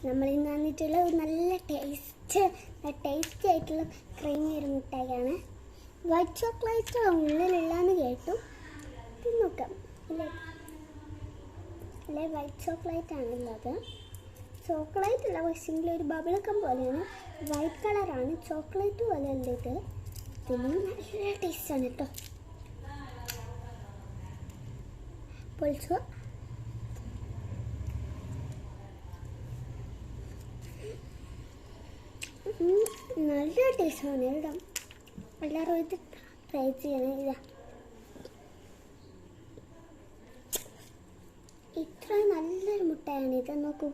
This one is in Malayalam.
നമ്മൾ ഇന്ന് വന്നിട്ടുള്ള ഒരു നല്ല ടേസ്റ്റി ആയിട്ടുള്ള ക്രീമി ഒരു മിഠായിയാണ്. വൈറ്റ് ചോക്ലേറ്റ് ഉള്ളിലുള്ളതെന്ന് കേട്ടു. നോക്കാം അല്ലേ വൈറ്റ് ചോക്ലേറ്റ് ആണുള്ളത്. ചോക്ലേറ്റ് അല്ല, പക്ഷെങ്കിൽ ഒരു ബബിളക്കം പോലെയാണ്. വൈറ്റ് കളറാണ്, ചോക്ലേറ്റ് പോലെ അല്ല ഇത്. പിന്നെ നല്ല ടേസ്റ്റാണ് കേട്ടോ. പൊളിച്ചോ നല്ല ടേസ്റ്റാണ്. എല്ലാവരും ഇത് ട്രൈ ചെയ്യണം. ഇത്ര നല്ലൊരു മുട്ടയാണ് ഇത്. നോക്കൂ.